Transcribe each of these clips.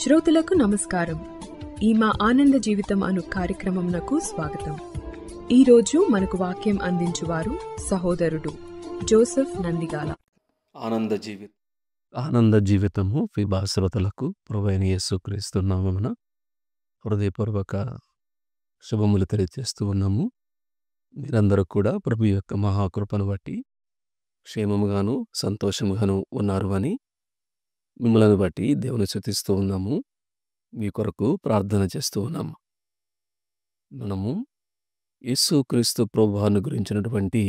శ్రోతలకు నమస్కారం. ఈ మా ఆనంద జీవితం అను కార్యక్రమంనకు స్వాగతం. ఈరోజు మనకు వాక్యం అందించువారు సహోదరుడు జోసెఫ్ నందిగాల. ఆనంద జీవితము ఫిబా శ్రోతలకు ప్రభువైన యేసుక్రీస్తు నామమున హృదయపూర్వక శుభములు తెలియజేస్తూ ఉన్నాము. మీరందరూ కూడా ప్రభు యొక్క మహాకృపను బట్టి క్షేమముగాను సంతోషముగాను ఉన్నారు అని మిమ్మల్ని బట్టి దేవుని స్తుతిస్తూ ఉన్నాము. మీ కొరకు ప్రార్థన చేస్తూ ఉన్నాము. మనము యేసుక్రీస్తు ప్రభువును గురించినటువంటి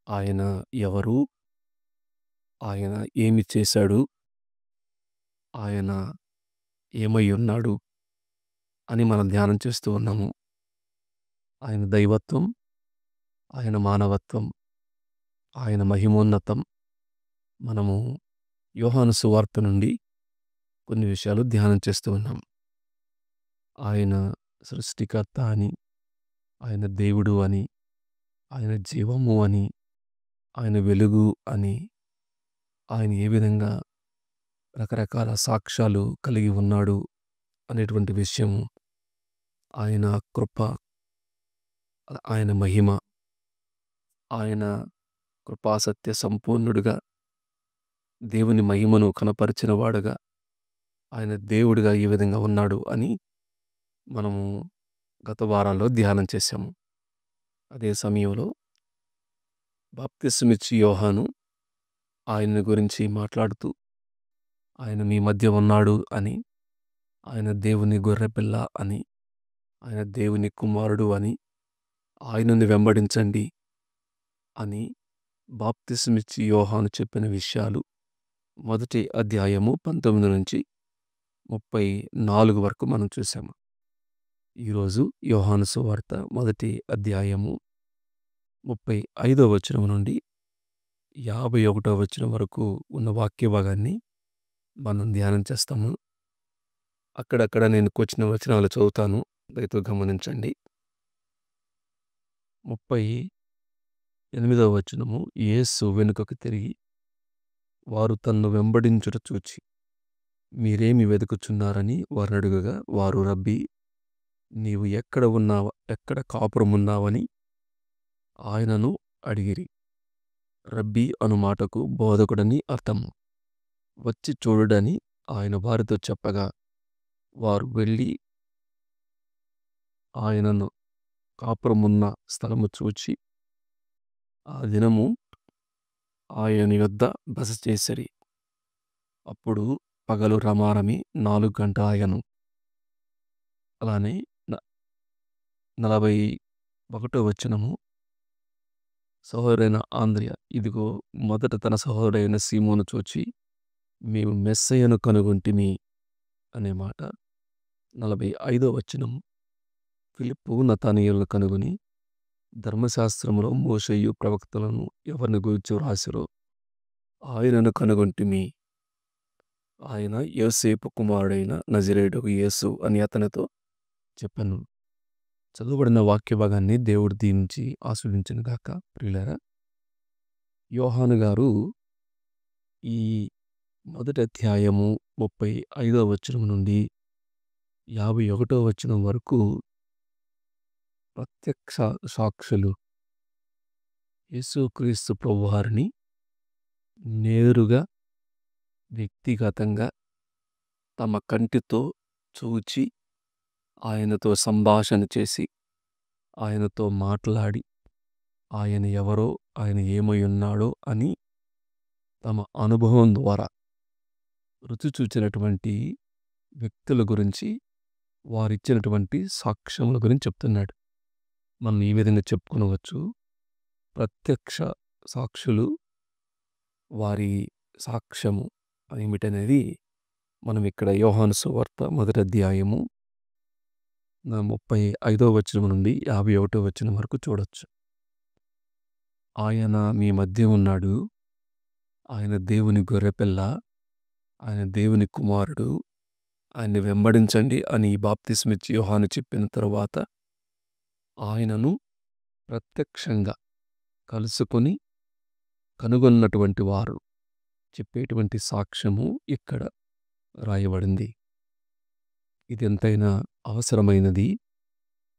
ఆయన ఎవరు, ఆయన ఏమి చేశాడు, ఆయన ఏమై ఉన్నాడు అని మనం ధ్యానం చేస్తూ ఉన్నాము. ఆయన దైవత్వం, ఆయన మానవత్వం, ఆయన మహిమోన్నతం మనము యోహాను సువార్త నుండి కొన్ని విషయాలు ధ్యానం చేస్తూ ఉన్నాం. ఆయన సృష్టికర్త అని, ఆయన దేవుడు అని, ఆయన జీవము అని, ఆయన వెలుగు అని, ఆయన ఏ విధంగా రకరకాల సాక్ష్యాలు కలిగి ఉన్నాడు అనేటువంటి విషయం, ఆయన కృప, ఆయన మహిమ, ఆయన కృపాసత్య సంపూర్ణుడుగా దేవుని మహిమను కనపరిచిన వాడుగా, ఆయన దేవుడిగా ఈ విధంగా ఉన్నాడు అని మనము గత వారాల్లో ధ్యానం చేశాము. అదే సమయంలో బాప్తిస్మిచ్చి యోహాను ఆయన గురించి మాట్లాడుతూ ఆయన మీ మధ్య ఉన్నాడు అని, ఆయన దేవుని గొర్రెపిల్ల అని, ఆయన దేవుని కుమారుడు అని, ఆయనను వెంబడించండి అని బాప్తిస్మిచ్చి యోహాను చెప్పిన విషయాలు మొదటి అధ్యాయము 19 నుంచి 34 వరకు మనం చూసాము. ఈరోజు యోహాను సువార్త మొదటి అధ్యాయము 35వ వచనం నుండి 51వ వచనం వరకు ఉన్న వాక్య భాగాన్ని మనం ధ్యానం చేస్తాము. అక్కడక్కడ నేను కూర్చిన వచనాలు చదువుతాను, దయతో గమనించండి. 38వ వచనము, యేసు వెనుకకు తిరిగి వారు తన్ను వెంబడించుట చూచి మీరేమి వెతుకుచున్నారని వారిని అడుగగా, వారు రబ్బీ నీవు ఎక్కడ కాపురమున్నావని ఆయనను అడిగిరి. రబ్బీ అను మాటకు బోధకుడని అర్థము. వచ్చి చూడుడని ఆయన వారితో చెప్పగా, వారు వెళ్ళి ఆయనను కాపురమున్న స్థలము చూచి ఆ దినము ఆయన యొద్ద బస చేసిరి. అప్పుడు పగలు రమారమి 4 గంటలాయెను. అలానే 41వ వచనము, సహోదరుడైన ఆంద్రెయ ఇదిగో మొదట తన సహోదరుడైన సీమోను చూచి మేము మెస్సయ్యను కనుగొంటిమి అనే మాట. 45వ వచనము, ఫిలిప్పు నతనయేలును కనుగొని ధర్మశాస్త్రములో మోషేయు ప్రవక్తలను ఎవరిని గూర్చి వ్రాసిరో ఆయనను కనుగొంటిమి. ఆయన యోసేపు కుమారుడైన నజరేయుడగు యేసు అని అతనితో చెప్పాను. చదువుబడిన వాక్య భాగాన్ని దేవుడు దీవించి ఆస్వాదించును గాక. ప్రియులారా, యోహాను గారు ఈ మొదటి అధ్యాయము 35వ వచనం నుండి 51వ వచనం వరకు ప్రత్యక్ష సాక్షులు యేసుక్రీస్తు ప్రభువారిని నేరుగా వ్యక్తిగతంగా తమ కంటితో చూచి ఆయనతో సంభాషణ చేసి ఆయనతో మాట్లాడి ఆయన ఎవరో, ఆయన ఏమై ఉన్నాడో అని తమ అనుభవం ద్వారా రుచి చూచినటువంటి వ్యక్తుల గురించి, వారిచ్చినటువంటి సాక్ష్యముల గురించి చెప్తున్నాడు. మనం ఈ విధంగా చెప్పుకోవచ్చు, ప్రత్యక్ష సాక్షులు వారి సాక్ష్యము ఏమిటనేది మనం ఇక్కడ యోహాను సువార్త మొదటి అధ్యాయము 35వ వచనం నుండి 51వ వచనం వరకు చూడొచ్చు. ఆయన మీ మధ్య ఉన్నాడు, ఆయన దేవుని గొర్రెపిల్ల, ఆయన దేవుని కుమారుడు, ఆయన్ని వెంబడించండి అని బాప్తిస్మిచ్చి యోహాను చెప్పిన తరువాత ఆయనను ప్రత్యక్షంగా కలుసుకొని కనుగొన్నటువంటి వారు చెప్పేటువంటి సాక్ష్యము ఇక్కడ రాయబడింది. ఇది ఎంతైనా అవసరమైనది.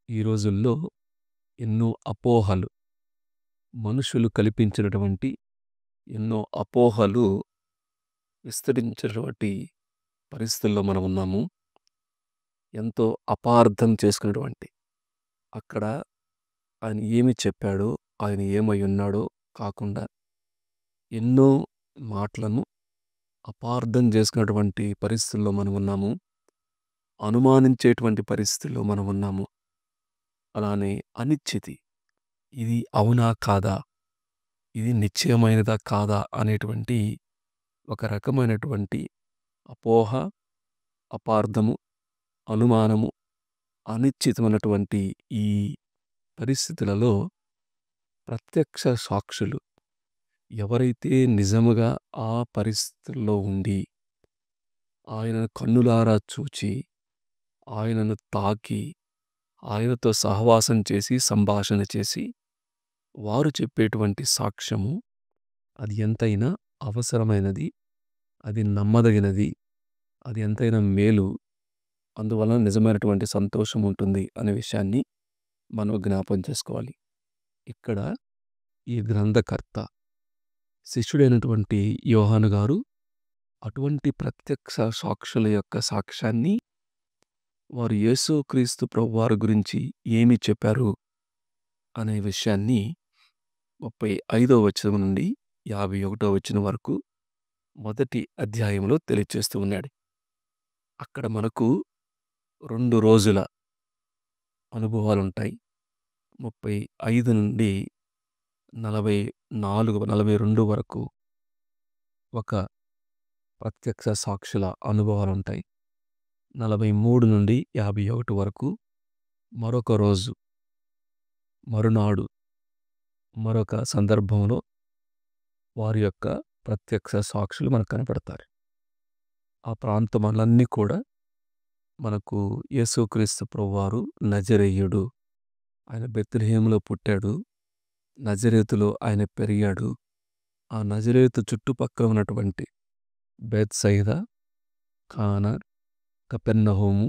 ఈ రోజుల్లో ఎన్నో అపోహలు, మనుషులు కల్పించినటువంటి ఎన్నో అపోహలు విస్తరించినటువంటి పరిస్థితుల్లో మనం ఉన్నాము. ఎంతో అపార్థం చేసుకున్నటువంటి అక్కడ ఆయన ఏమి చెప్పాడో, ఆయన ఏమై ఉన్నాడో కాకుండా ఎన్నో మాటలను అపార్థం చేసుకున్నటువంటి పరిస్థితుల్లో మనం ఉన్నాము. అనుమానించేటువంటి పరిస్థితుల్లో మనం ఉన్నాము. అలానే అనిశ్చితి, ఇది అవునా కాదా, ఇది నిశ్చయమైనదా కాదా అనేటువంటి ఒక రకమైనటువంటి అపోహ, అపార్థము, అనుమానము, అనిశ్చితమైనటువంటి ఈ పరిస్థితులలో ప్రత్యక్ష సాక్షులు ఎవరైతే నిజముగా ఆ పరిస్థితుల్లో ఉండి ఆయనను కన్నులారా చూచి, ఆయనను తాకి, ఆయనతో సహవాసం చేసి, సంభాషణ చేసి, వారు చెప్పేటువంటి సాక్ష్యము అది ఎంతైనా అవసరమైనది, అది నమ్మదగినది, అది ఎంతైనా మేలు, అందువలన నిజమైనటువంటి సంతోషం ఉంటుంది అనే విషయాన్ని మనం జ్ఞాపం చేసుకోవాలి. ఇక్కడ ఈ గ్రంథకర్త శిష్యుడైనటువంటి యోహాను గారు అటువంటి ప్రత్యక్ష సాక్షుల యొక్క సాక్ష్యాన్ని వారు యేసుక్రీస్తు ప్రభువారి గురించి ఏమి చెప్పారు అనే విషయాన్ని 35వ వచనం నుండి 51వ వచనం వరకు మొదటి అధ్యాయంలో తెలియచేస్తూ ఉన్నాడు. అక్కడ మనకు 2 రోజుల అనుభవాలుంటాయి. 35 నుండి 44, 42 వరకు ఒక ప్రత్యక్ష సాక్షుల అనుభవాలుంటాయి. 43 నుండి 51 వరకు మరొక రోజు, మరునాడు, మరొక సందర్భంలో వారి యొక్క ప్రత్యక్ష సాక్షులు మనకు కనపడతారు. ఆ ప్రాంతములన్నీ కూడా మనకు యేసుక్రీస్తు ప్రభువారు నజరేయుడు, ఆయన బెత్లెహేములో పుట్టాడు, నజరేతులో ఆయన పెరిగాడు. ఆ నజరేతు చుట్టుపక్కల ఉన్నటువంటి బేత్సయిదా, కానా, కపెర్నహూము,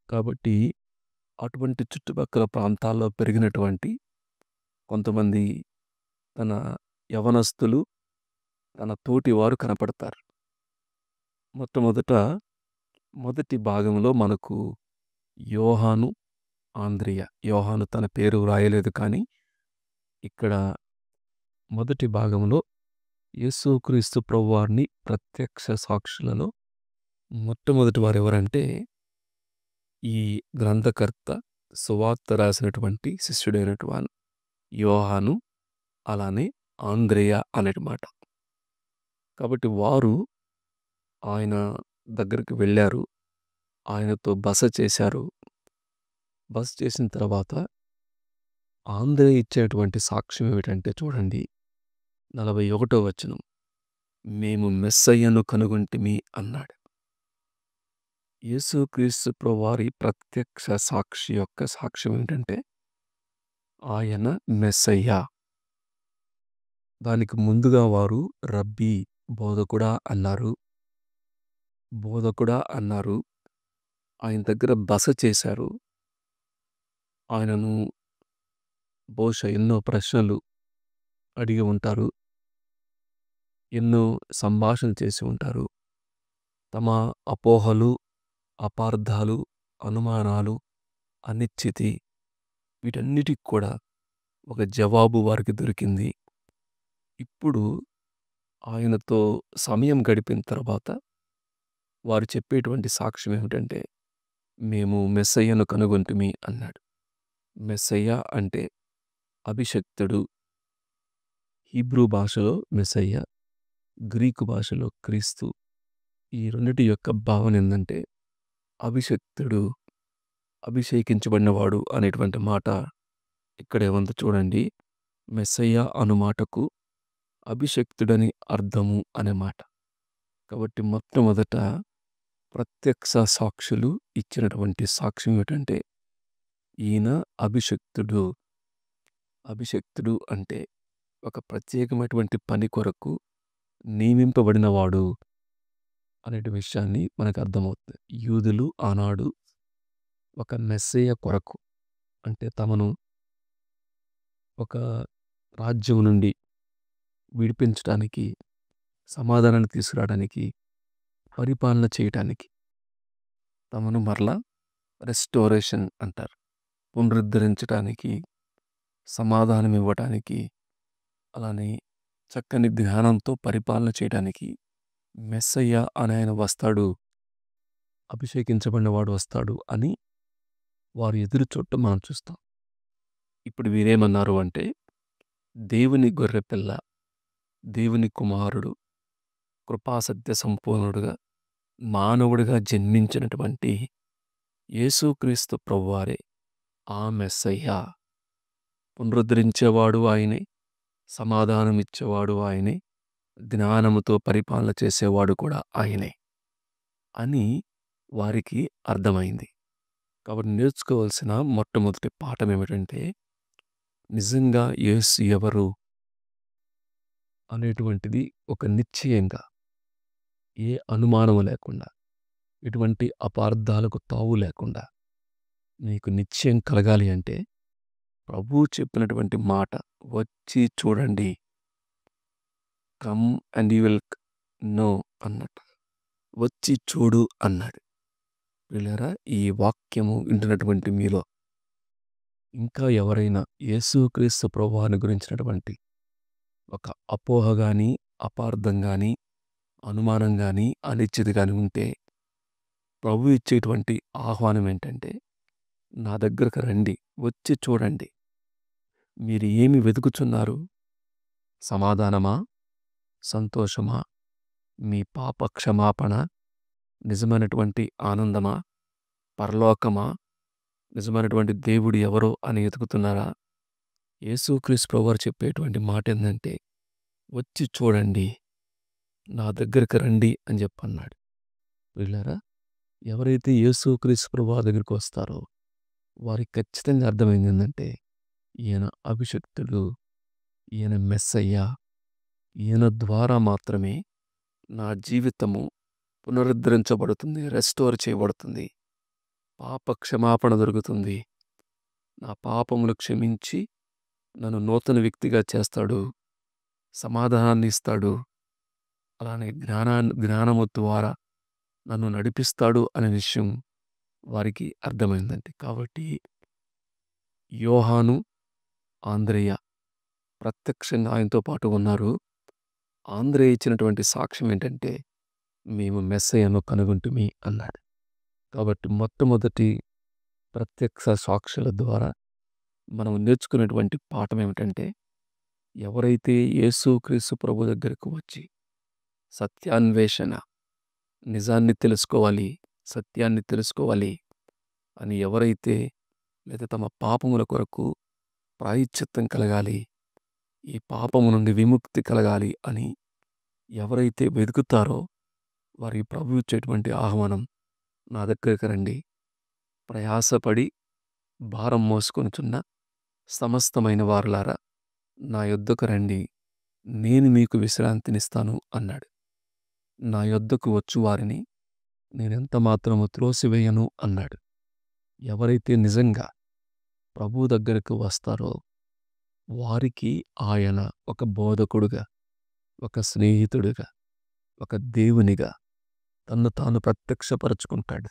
కాబట్టి అటువంటి చుట్టుపక్కల ప్రాంతాల్లో పెరిగినటువంటి కొంతమంది తన యవనస్తులు, తన తోటి వారు కనపడతారు. మొట్టమొదట మొదటి భాగంలో మనకు యోహాను, ఆంద్రియ. యోహాను తన పేరు వ్రాయలేదు, కానీ ఇక్కడ మొదటి భాగంలో యేసుక్రీస్తు ప్రభువారిని ప్రత్యక్ష సాక్షులలో మొట్టమొదటి వారు ఎవరంటే ఈ గ్రంథకర్త సువార్త రాసినటువంటి శిష్యుడైనటువంటి యోహాను, అలానే ఆంద్రేయ అనేమాట. కాబట్టి వారు ఆయన దగ్గరికి వెళ్ళారు, ఆయనతో బస చేశారు. బస చేసిన తర్వాత ఆంద్రేయ ఇచ్చేటువంటి సాక్ష్యం ఏమిటంటే చూడండి, 41వ వచనం, మేము మెస్సయ్యను కనుగొంటిమి అన్నాడు. యేసుక్రీస్తు ప్రభువారి ప్రత్యక్ష సాక్షి యొక్క సాక్ష్యం ఏమిటంటే ఆయన మెస్సయ్య. దానికి ముందుగా వారు రబ్బీ, బోధకుడా అన్నారు. బోధకుడా అన్నారు. ఆయన దగ్గర బస చేశారు. ఆయనను బహుశా ఎన్నో ప్రశ్నలు అడిగి ఉంటారు, ఎన్నో సంభాషణ చేసి ఉంటారు. తమ అపోహలు, అపార్థాలు, అనుమానాలు, అనిశ్చితి, వీటన్నిటికి కూడా ఒక జవాబు వారికి దొరికింది. ఇప్పుడు ఆయనతో సమయం గడిపిన తర్వాత వారు చెప్పేటువంటి సాక్ష్యం ఏమిటంటే మేము మెస్సయ్యను కనుగొంటిమి అన్నాడు. మెస్సయ్య అంటే అభిషక్తుడు. హీబ్రూ భాషలో మెస్సయ్య, గ్రీకు భాషలో క్రీస్తు. ఈ రెండిటి యొక్క భావన ఏంటంటే అభిషక్తుడు, అభిషేకించబడినవాడు అనేటువంటి మాట ఇక్కడ ఏముందో చూడండి. మెస్సయ్య అను మాటకు అభిషక్తుడని అర్థము అనే మాట. కాబట్టి మొట్టమొదట ప్రత్యక్ష సాక్షులు ఇచ్చినటువంటి సాక్ష్యం ఏమిటంటే ఈయన అభిషక్తుడు. అభిషక్తుడు అంటే ఒక ప్రత్యేకమైనటువంటి పని కొరకు నియమింపబడినవాడు. అనే విషయాన్ని మనకు అర్థమవుతుంది. యూదులు ఆనాడు ఒక మెస్సీయ కొరకు, అంటే తమను ఒక రాజ్యం నుండి విడిపించడానికి, సమాధానాన్ని తీసుకురావడానికి, పరిపాలన చేయటానికి, తమను మరలా రెస్టోరేషన్ అంటారు, పునరుద్ధరించడానికి, సమాధానం ఇవ్వటానికి, అలానే చక్కని జ్ఞానంతో పరిపాలన చేయడానికి మెస్సయ్య అని ఆయన వస్తాడు, అభిషేకించబడిన వాడు వస్తాడు అని వారు ఎదురు చూడటం మనం చూస్తాం. ఇప్పుడు వీరేమన్నారు అంటే, దేవుని గొర్రెపిల్ల, దేవుని కుమారుడు, కృపాసత్య సంపూర్ణుడుగా మానవుడిగా జన్మించినటువంటి యేసుక్రీస్తు ప్రభువారే ఆ మెస్సయ్య. పునరుద్ధరించేవాడు ఆయనే, సమాధానం ఇచ్చేవాడు ఆయనే, జ్ఞానముతో పరిపాలన చేసేవాడు కూడా ఆయనే అని వారికి అర్థమైంది. కాబట్టి నేర్చుకోవాల్సిన మొట్టమొదటి పాఠం ఏమిటంటే, నిజంగా యేసు ఎవరు అనేటువంటిది ఒక నిశ్చయంగా, ఏ అనుమానము లేకుండా, ఎటువంటి అపార్థాలకు తావు లేకుండా నీకు నిశ్చయం కలగాలి అంటే, ప్రభువు చెప్పినటువంటి మాట, వచ్చి చూడండి, come and you will know అన్నట్టు, వచ్చి చూడు అన్నాడు. వీళ్ళారా, ఈ వాక్యము వింటున్నటువంటి మీలో ఇంకా ఎవరైనా యేసుక్రీస్తు ప్రభువాని గురించినటువంటి ఒక అపోహ గాని, అపార్థం గాని, అనుమానం గాని, అనిశ్చితి గాని ఉంటే, ప్రభు ఇచ్చేటువంటి ఆహ్వానం ఏంటంటే, నా దగ్గరకు రండి, వచ్చి చూడండి. మీరు ఏమి వెతుకుచున్నారు? సమాధానమా? సంతోషమా? మీ పాప క్షమాపణ? నిజమైనటువంటి ఆనందమా? పరలోకమా? నిజమైనటువంటి దేవుడు ఎవరో అని వెతుకుతున్నారా? యేసుక్రీస్తు ప్రభువారు చెప్పేటువంటి మాట ఏంటంటే, వచ్చి చూడండి, నా దగ్గరికి రండి అని చెప్పన్నాడు. వీళ్ళారా, ఎవరైతే యేసుక్రీస్తు ప్రభువారి దగ్గరికి వస్తారో వారికి ఖచ్చితంగా అర్థమైంది ఏంటంటే, ఈయన అభిషిక్తుడు, ఈయన మెస్సయ్య, ఈయన ద్వారా మాత్రమే నా జీవితము పునరుద్ధరించబడుతుంది, రెస్టోర్ చేయబడుతుంది, పాప క్షమాపణ దొరుకుతుంది, నా పాపములు క్షమించి నన్ను నూతన వ్యక్తిగా చేస్తాడు, సమాధానాన్ని ఇస్తాడు, అలానే జ్ఞానము ద్వారా నన్ను నడిపిస్తాడు అనే విషయం వారికి అర్థమైందండి. కాబట్టి యోహాను, ఆంద్రేయ ప్రత్యక్షంగా ఆయనతో పాటు ఉన్నారు. ఆంద్రేయ ఇచ్చినటువంటి సాక్ష్యం ఏంటంటే, మేము మెస్సయ్యను కనుగొంటిమి అన్నాడు. కాబట్టి మొట్టమొదటి ప్రత్యక్ష సాక్షుల ద్వారా మనం నేర్చుకునేటువంటి పాఠం ఏమిటంటే, ఎవరైతే యేసుక్రీస్తు ప్రభు దగ్గరకు వచ్చి సత్యాన్వేషణ, నిజాన్ని తెలుసుకోవాలి, సత్యాన్ని తెలుసుకోవాలి అని ఎవరైతే, లేదా తమ పాపముల కొరకు ప్రాయశ్చిత్తం కలగాలి, ఈ పాపము నుండి విముక్తి కలగాలి అని ఎవరైతే వెతుకుతారో వారికి ప్రభు ఇచ్చేటువంటి ఆహ్వానం, నా దగ్గరికి రండి, ప్రయాసపడి భారం మోసుకొనుచున్న సమస్తమైన వారులారా, నా యొద్దకు రండి, నేను మీకు విశ్రాంతినిస్తాను అన్నాడు. నా యొద్దకు వచ్చు వారిని నేనెంత మాత్రము త్రోసివేయను అన్నాడు. ఎవరైతే నిజంగా ప్రభు దగ్గరకు వస్తారో వారికి ఆయన ఒక బోధకుడుగా, ఒక స్నేహితుడిగా, ఒక దేవునిగా తన్ను తాను ప్రత్యక్షపరచుకుంటాడు.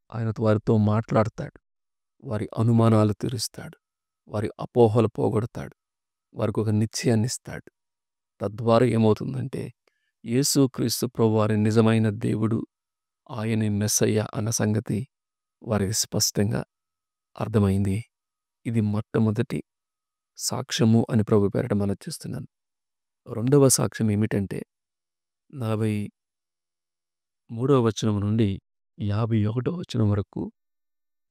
ఆయన వారితో మాట్లాడతాడు, వారి అనుమానాలు తీరుస్తాడు, వారి అపోహలు పోగొడతాడు, వారికి ఒక నిశ్చయాన్ని ఇస్తాడు. తద్వారా ఏమవుతుందంటే, యేసుక్రీస్తు ప్రభువారి నిజమైన దేవుడు, ఆయనే మెస్సయ్య అన్న సంగతి వారికి స్పష్టంగా అర్థమైంది. ఇది మొట్టమొదటి సాక్ష్యము అని ప్రభు పేరట మనం చూస్తున్నాను. రెండవ సాక్ష్యం ఏమిటంటే, 43వ వచనం నుండి 51వ వచనం వరకు,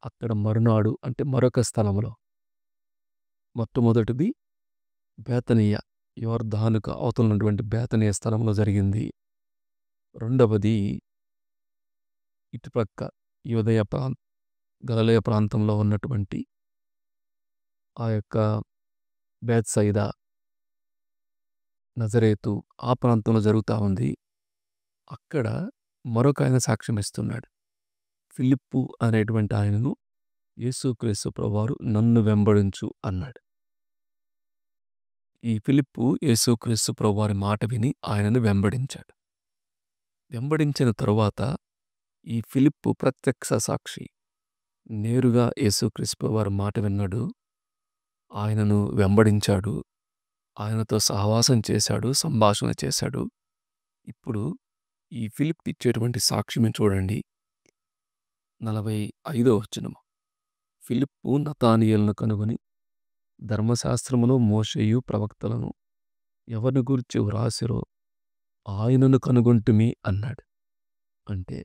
అక్కడ మరునాడు అంటే మరొక స్థలంలో, మొట్టమొదటిది బేతనీయ, యోర్దానుకు అవతల ఉన్నటువంటి బేతనీయ స్థలంలో జరిగింది. రెండవది ఇటుపక్క యూదయ గలిలయ ప్రాంతంలో ఉన్నటువంటి ఆ యొక్క బేత్సయిదా, నజరేతు ఆ ప్రాంతంలో జరుగుతూ ఉంది. అక్కడ మరొక ఆయన సాక్ష్యం ఇస్తున్నాడు. ఫిలిప్పు అనేటువంటి ఆయనను యేసుక్రీస్తు ప్రభువారు నన్ను వెంబడించు అన్నాడు. ఈ ఫిలిప్పు యేసుక్రీస్తు ప్రభువారి మాట విని ఆయనను వెంబడించాడు. వెంబడించిన తరువాత ఈ ఫిలిప్పు ప్రత్యక్ష సాక్షి. నేరుగా యేసుక్రీస్తు ప్రభువారి మాట విన్నాడు. ఆయనను వెంబడించాడు. ఆయనతో సహవాసం చేశాడు, సంభాషణ చేశాడు. ఇప్పుడు ఈ ఫిలిప్ ఇచ్చేటువంటి సాక్ష్యం చూడండి. 45వ వచనము. ఫిలిప్పు నతానీయేలును కనుగొని, ధర్మశాస్త్రమును మోషేయు ప్రవక్తలను ఎవరిని గూర్చి వ్రాసిరో ఆయనను కనుగొంటిమి అన్నాడు. అంటే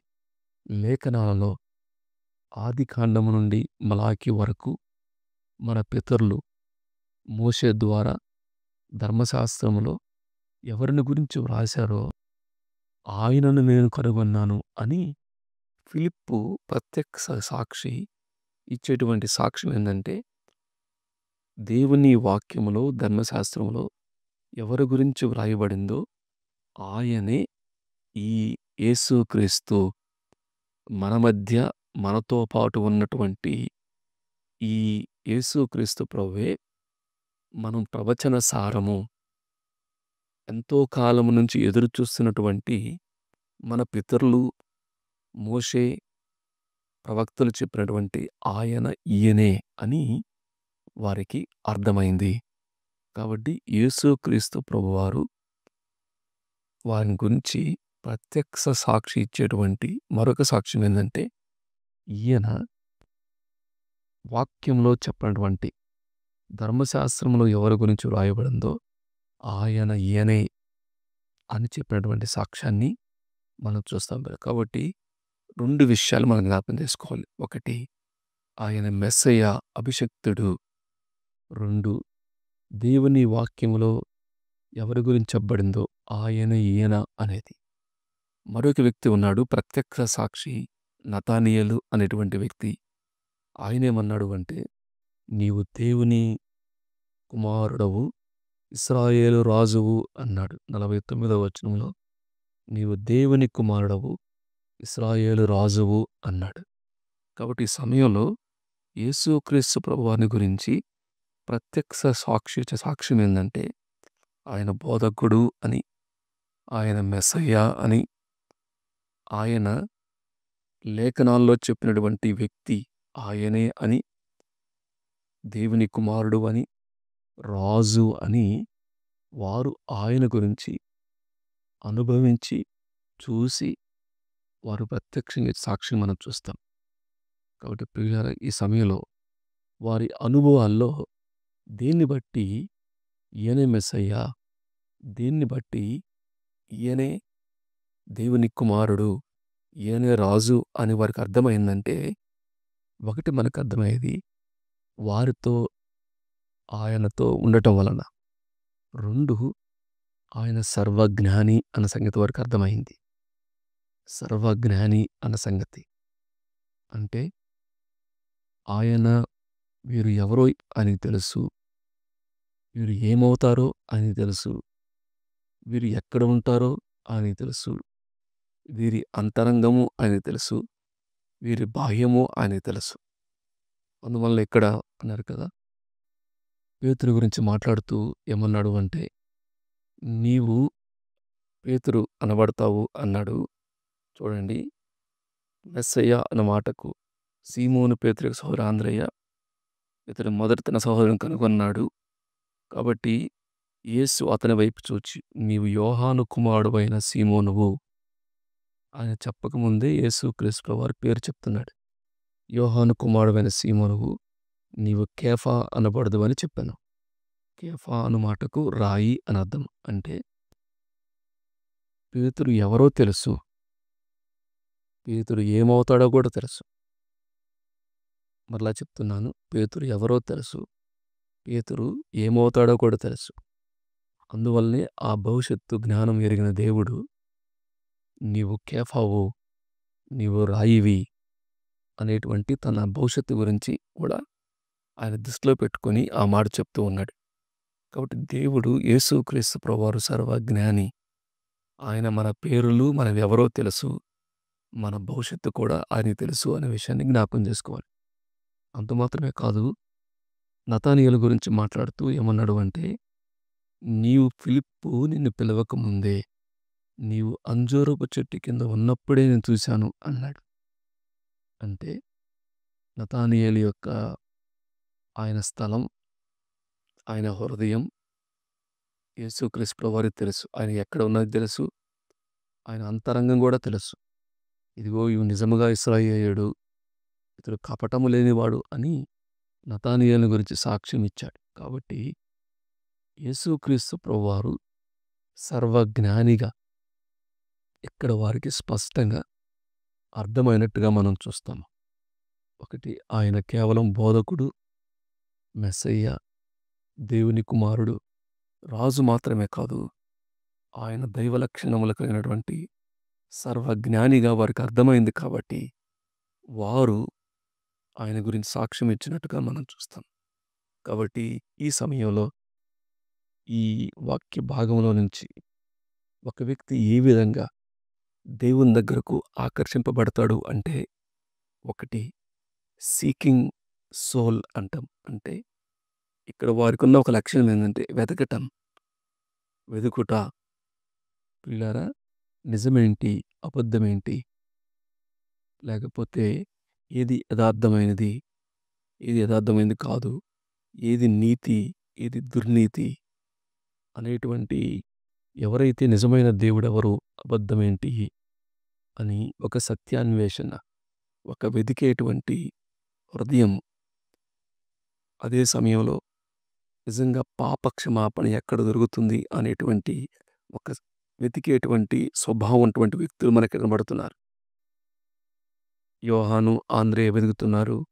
లేఖనాలలో ఆదికాండము నుండి మలాకి వరకు మన పితరులు మోషే ద్వారా ధర్మశాస్త్రములో ఎవరిని గురించి వ్రాశారో ఆయనను నేను కనుగొన్నాను అని ఫిలిప్పు ప్రత్యక్ష సాక్షి ఇచ్చేటువంటి సాక్ష్యం ఏంటంటే, దేవుని వాక్యములో ధర్మశాస్త్రములో ఎవరి గురించి వ్రాయబడిందో ఆయనే ఈ యేసుక్రీస్తు. మన మధ్య మనతో పాటు ఉన్నటువంటి ఈ యేసుక్రీస్తు ప్రభువే మనం ప్రవచన సారము. ఎంతో కాలము నుంచి ఎదురు చూస్తున్నటువంటి మన పితరులు మోషే ప్రవక్తలు చెప్పినటువంటి ఆయన ఈయనే అని వారికి అర్థమైంది. కాబట్టి యేసుక్రీస్తు ప్రభువారు వారిని గురించి ప్రత్యక్ష సాక్షి ఇచ్చేటువంటి మరొక సాక్ష్యం ఏంటంటే, ఈయన వాక్యంలో చెప్పినటువంటి ధర్మశాస్త్రంలో ఎవరి గురించి వ్రాయబడిందో ఆయన ఈయనే అని చెప్పినటువంటి సాక్ష్యాన్ని మనం చూస్తాం. కాబట్టి 2 విషయాలు మనం జ్ఞాపకం చేసుకోవాలి. 1, ఆయన మెస్సయ్య అభిషిక్తుడు. 2, దేవుని వాక్యములో ఎవరి గురించి చెప్పబడిందో ఆయన ఈయన అనేది. మరొక వ్యక్తి ఉన్నాడు, ప్రత్యక్ష సాక్షి నతానీయేలు అనేటువంటి వ్యక్తి. ఆయనేమన్నాడు అంటే, నీవు దేవుని కుమారుడవు, ఇశ్రాయేలు రాజువు అన్నాడు. 49వ వచనంలో నీవు దేవుని కుమారుడవు, ఇశ్రాయేలు రాజువు అన్నాడు. కాబట్టి ఈ సమయంలో యేసుక్రీస్తు ప్రభువారిని గురించి ప్రత్యక్ష సాక్ష్యం ఏంటంటే, ఆయన బోధకుడు అని, ఆయన మెస్సయ్య అని, ఆయన లేఖనాల్లో చెప్పినటువంటి వ్యక్తి ఆయనే అని, దేవుని కుమారుడు అని, రాజు అని వారు ఆయన గురించి అనుభవించి చూసి వారు ప్రత్యక్షంగా సాక్ష్యం మనం చూస్తాం. కాబట్టి ప్రియులారా, ఈ సమయంలో వారి అనుభవాల్లో దేన్ని బట్టి ఈయనే మెస్సయ్య, దేన్ని బట్టి ఈయనే దేవుని కుమారుడు, ఈయనే రాజు అని వారికి అర్థమైందంటే, 1 మనకు అర్థమయ్యేది వారితో ఆయనతో ఉండటం వలన. 2, ఆయన సర్వజ్ఞాని అన్న సంగతి వారికి అర్థమైంది. సర్వజ్ఞాని అన్న సంగతి అంటే ఆయన వీరు ఎవరో అని తెలుసు, వీరు ఏమవుతారో అని తెలుసు, వీరు ఎక్కడ ఉంటారో అని తెలుసు, వీరి అంతరంగము అని తెలుసు, వీరి బాహ్యము అని తెలుసు. అందువల్ల ఇక్కడ అన్నారు కదా, పేతురు గురించి మాట్లాడుతూ ఏమన్నాడు అంటే, నీవు పేతురు అనబడతావు అన్నాడు. చూడండి, మెస్సయ్య అన్న మాటకు సీమోను పేతురు యొక్క సహోదరు ఆంద్రయ్య ఇతడు మొదట తన సహోదరుని కనుగొన్నాడు. కాబట్టి యేసు అతని వైపు చూచి, నీవు యోహాను కుమారుడైన సీమోనువు ఆయన చెప్పకముందే యేసుక్రీస్తు వారి పేరు చెప్తున్నాడు. యోహాను కుమారుడైన సీమోనువు, నీవు కేఫా అనబడదు అని చెప్పాను. కేఫా అను మాటకు రాయి అని అర్థం. అంటే పేతురు ఎవరో తెలుసు, పేతురు ఏమవుతాడో కూడా తెలుసు. మరలా చెప్తున్నాను, పేతురు ఎవరో తెలుసు, పేతురు ఏమవుతాడో కూడా తెలుసు. అందువల్లనే ఆ భవిష్యత్తు జ్ఞానం ఎరిగిన దేవుడు, నీవు కేఫావు, నీవు రాయివి అనేటువంటి తన భవిష్యత్తు గురించి కూడా ఆయన దృష్టిలో పెట్టుకొని ఆ మాట చెప్తూ ఉన్నాడు. కాబట్టి దేవుడు యేసుక్రీస్తు ప్రభువారు సర్వజ్ఞాని. ఆయన మన పేరులు మనవెవరో తెలుసు. మన భవిష్యత్తు కూడా ఆయనకి తెలుసు అనే విషయాన్ని జ్ఞాపకం చేసుకోవాలి. అంత మాత్రమే కాదు, నతానీయేలు గురించి మాట్లాడుతూ ఏమన్నాడు అంటే, నీవు ఫిలిప్పు నిన్ను పిలవక ముందే, నీవు అంజూరపు చెట్టు కింద ఉన్నప్పుడే నేను చూశాను అన్నాడు. అంటే నతానీయేలు యొక్క ఆయన స్థలం, ఆయన హృదయం యేసుక్రీస్తు ప్రభువారికి తెలుసు. ఆయన ఎక్కడ ఉన్నది తెలుసు. ఆయన అంతరంగం కూడా తెలుసు. ఇదిగో ఇవి నిజముగా ఇశ్రాయేలీయుడు, ఇతడు కపటము లేనివాడు అని నతానీయేలు గురించి సాక్ష్యం ఇచ్చాడు. కాబట్టి యేసుక్రీస్తు ప్రభువారు సర్వజ్ఞానిగా ఇక్కడ వారికి స్పష్టంగా అర్థమైనట్టుగా మనం చూస్తాము. ఒకటి, ఆయన కేవలం బోధకుడు, మెస్సయ్య, దేవుని కుమారుడు, రాజు మాత్రమే కాదు, ఆయన దైవ లక్షణములు కలిగినటువంటి సర్వజ్ఞానిగా వారికి అర్థమైంది కాబట్టి వారు ఆయన గురించి సాక్ష్యం ఇచ్చినట్టుగా మనం చూస్తాం. కాబట్టి ఈ సమయంలో ఈ వాక్య భాగంలో నుంచి ఒక వ్యక్తి ఏ విధంగా దేవుని దగ్గరకు ఆకర్షింపబడతాడు అంటే, ఒకటి సీకింగ్ సోల్ అంటాం. అంటే ఇక్కడ వారికి ఉన్న ఒక లక్షణం ఏంటంటే వెతకటం, వెతుకుట. పిల్లారా, నిజమేంటి, అబద్ధమేంటి, లేకపోతే ఏది యథార్థమైనది, ఏది యథార్థమైనది కాదు, ఏది నీతి, ఏది దుర్నీతి అనేటువంటి ఎవరైతే నిజమైన దేవుడెవరు, అబద్ధమేంటి అని ఒక సత్యాన్వేషణ, ఒక వెదికేటువంటి హృదయం, అదే సమయంలో నిజంగా పాప క్షమాపణ ఎక్కడ దొరుకుతుంది అనేటువంటి ఒక వెతికేటువంటి స్వభావం అటువంటి వ్యక్తులు మనకి కనబడుతున్నారు. యోహాను, ఆంద్రేయ వెతుకుతున్నారు.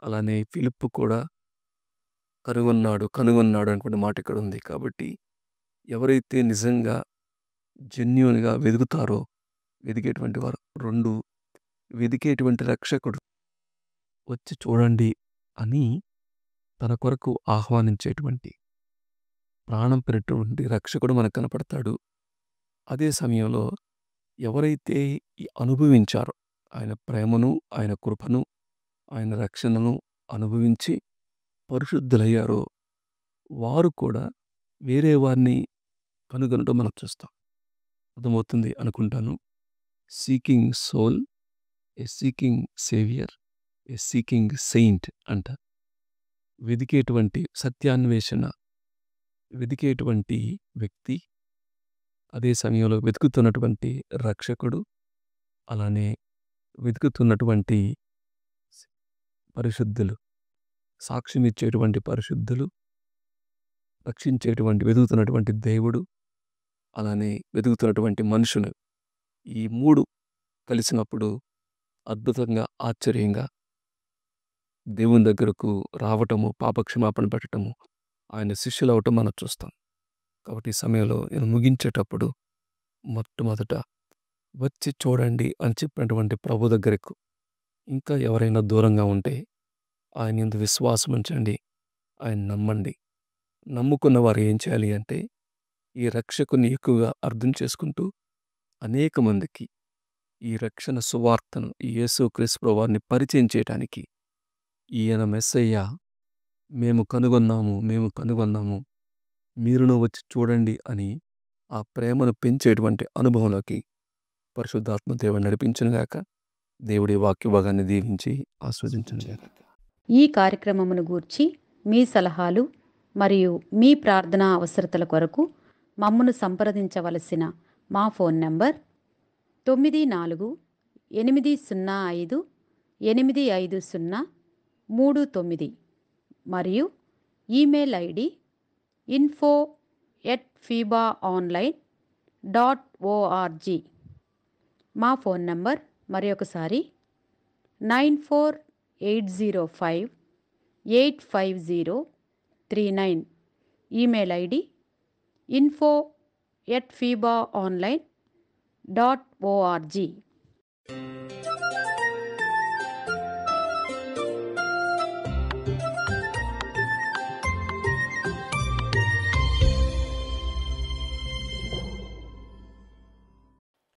అలానే ఫిలిప్పు కూడా కనుగొన్నాడు అనేటువంటి మాట ఇక్కడ ఉంది. కాబట్టి ఎవరైతే నిజంగా జెన్యూన్గా వెతుకుతారో, వెతికేటువంటి వారు, రెండు, వెతికేటువంటి రక్షకుడు వచ్చి చూడండి అని తన కొరకు ఆహ్వానించేటువంటి ప్రాణం పెట్టేటువంటి రక్షకుడు మనకు కనపడతాడు. అదే సమయంలో ఎవరైతే ఈ అనుభవించారో ఆయన ప్రేమను, ఆయన కృపను, ఆయన రక్షణను అనుభవించి పరిశుద్ధులయ్యారో వారు కూడా వేరే వారిని కనుగొనడం మనం చూస్తాం. అర్థమవుతుంది అనుకుంటాను. సీకింగ్ సోల్, ఏ సీకింగ్ సేవియర్, ఏ సీకింగ్ సెయింట్ అంట. వెదికేటువంటి సత్యాన్వేషణ, వెదికేటువంటి వ్యక్తి, అదే సమయంలో వెతుకుతున్నటువంటి రక్షకుడు, అలానే వెతుకుతున్నటువంటి పరిశుద్ధులు, సాక్ష్యం ఇచ్చేటువంటి పరిశుద్ధులు, రక్షించేటువంటి వెతుకుతున్నటువంటి దేవుడు, అలానే వెతుకుతున్నటువంటి మనుషులు, ఈ మూడు కలిసినప్పుడు అద్భుతంగా, ఆశ్చర్యంగా దేవుని దగ్గరకు రావటము, పాపక్షమాపణ పెట్టటము, ఆయన శిష్యులు అవటం మనం చూస్తాం. కాబట్టి ఈ సమయంలో నేను ముగించేటప్పుడు మొట్టమొదట వచ్చి చూడండి అని చెప్పినటువంటి ప్రభు దగ్గరకు ఇంకా ఎవరైనా దూరంగా ఉంటే ఆయన యందు విశ్వాసం ఉంచండి, ఆయన నమ్మండి. నమ్ముకున్న వారు ఏం చేయాలి అంటే ఈ రక్షకుని ఎక్కువగా అర్థం చేసుకుంటూ అనేక మందికి ఈ రక్షణ సువార్తను, ఈ యేసుక్రీస్తు ప్రభువారిని పరిచయం చేయడానికి, ఈయన మెస్సయ్య, మేము కనుగొన్నాము, మీరును వచ్చి చూడండి అని ఆ ప్రేమను పెంచేటువంటి అనుభవంలోకి పరిశుద్ధాత్మ దేవుడు నడిపించునుగాక. దేవుడి వాక్య భాగాన్ని దీవించి ఆస్వాదించునుగాక. ఈ కార్యక్రమమును గూర్చి మీ సలహాలు మరియు మీ ప్రార్థనా అవసరతల కొరకు మమ్మను సంప్రదించవలసిన మా ఫోన్ నంబర్ 9480585039 మరియు ఈమెయిల్ ఐడి info@fibaonline.org. మా ఫోన్ నంబర్ మరొకసారి 9480585039. Email ID info@fibaonline.org.